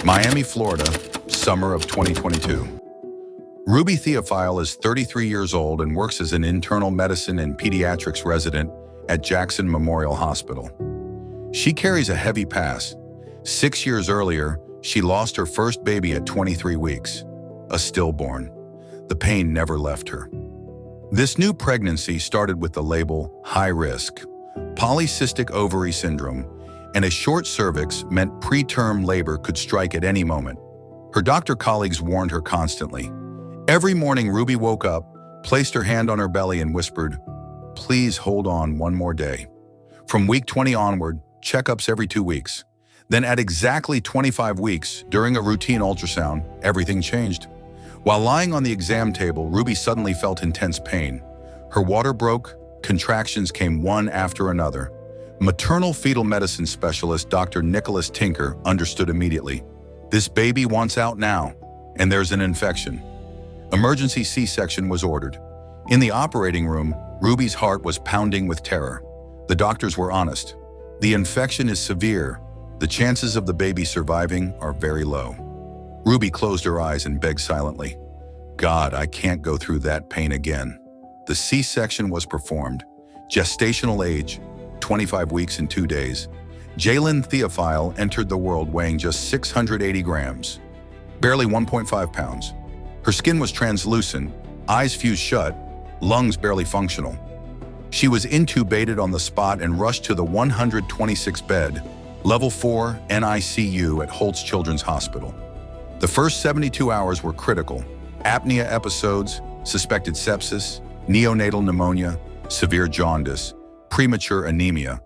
Miami, Florida, summer of 2022. Ruby Theophile is 33 years old and works as an internal medicine and pediatrics resident at Jackson Memorial Hospital. She carries a heavy past. 6 years earlier, she lost her first baby at 23 weeks, a stillborn. The pain never left her. This new pregnancy started with the label high risk, polycystic ovary syndrome, and a short cervix meant preterm labor could strike at any moment. Her doctor colleagues warned her constantly. Every morning, Ruby woke up, placed her hand on her belly and whispered, "Please hold on one more day." From week 20 onward, checkups every 2 weeks. Then at exactly 25 weeks, during a routine ultrasound, everything changed. While lying on the exam table, Ruby suddenly felt intense pain. Her water broke, contractions came one after another. Maternal fetal medicine specialist Dr. Nicholas Tinker understood immediately. This baby wants out now, and there's an infection. Emergency C-section was ordered. In the operating room, Ruby's heart was pounding with terror. The doctors were honest. The infection is severe. The chances of the baby surviving are very low. Ruby closed her eyes and begged silently, "God, I can't go through that pain again." The C-section was performed. Gestational age, 25 weeks and 2 days. Jalen Theophile entered the world weighing just 680 grams, barely 1.5 pounds. Her skin was translucent, eyes fused shut, lungs barely functional. She was intubated on the spot and rushed to the 126-bed, level 4 NICU at Holtz Children's Hospital. The first 72 hours were critical. Apnea episodes, suspected sepsis, neonatal pneumonia, severe jaundice, premature anemia.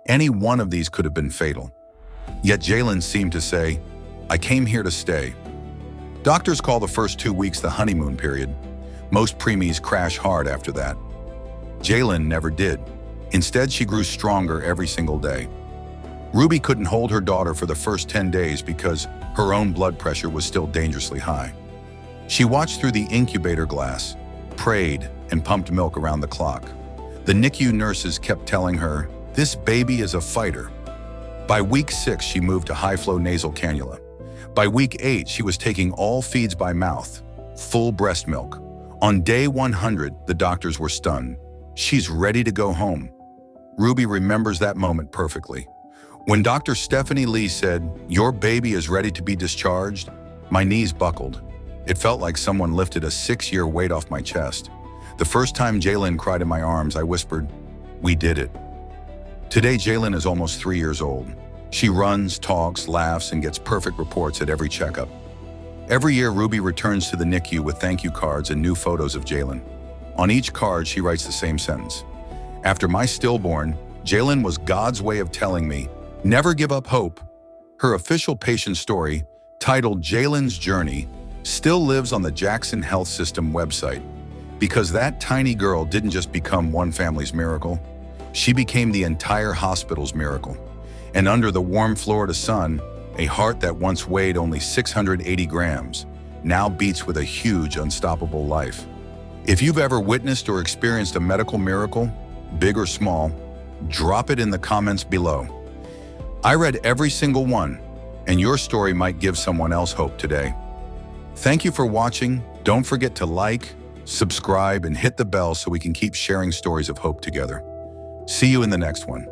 Any one of these could have been fatal. Yet Jalen seemed to say, "I came here to stay." Doctors call the first 2 weeks the honeymoon period. Most preemies crash hard after that. Jalen never did. Instead, she grew stronger every single day. Ruby couldn't hold her daughter for the first 10 days because her own blood pressure was still dangerously high. She watched through the incubator glass, prayed, and pumped milk around the clock. The NICU nurses kept telling her, "This baby is a fighter." By week 6, she moved to high-flow nasal cannula. By week 8, she was taking all feeds by mouth, full breast milk. On day 100, the doctors were stunned. She's ready to go home. Ruby remembers that moment perfectly. When Dr. Stephanie Lee said, "Your baby is ready to be discharged," my knees buckled. It felt like someone lifted a 6-year weight off my chest. The first time Jalen cried in my arms, I whispered, "We did it." Today, Jalen is almost 3 years old. She runs, talks, laughs, and gets perfect reports at every checkup. Every year, Ruby returns to the NICU with thank you cards and new photos of Jalen. On each card, she writes the same sentence. "After my stillborn, Jalen was God's way of telling me, never give up hope." Her official patient story, titled Jalen's Journey, still lives on the Jackson Health System website. Because that tiny girl didn't just become one family's miracle, she became the entire hospital's miracle. And under the warm Florida sun, a heart that once weighed only 680 grams now beats with a huge, unstoppable life. If you've ever witnessed or experienced a medical miracle, big or small, drop it in the comments below. I read every single one, and your story might give someone else hope today. Thank you for watching. Don't forget to like, subscribe, and hit the bell so we can keep sharing stories of hope together. See you in the next one.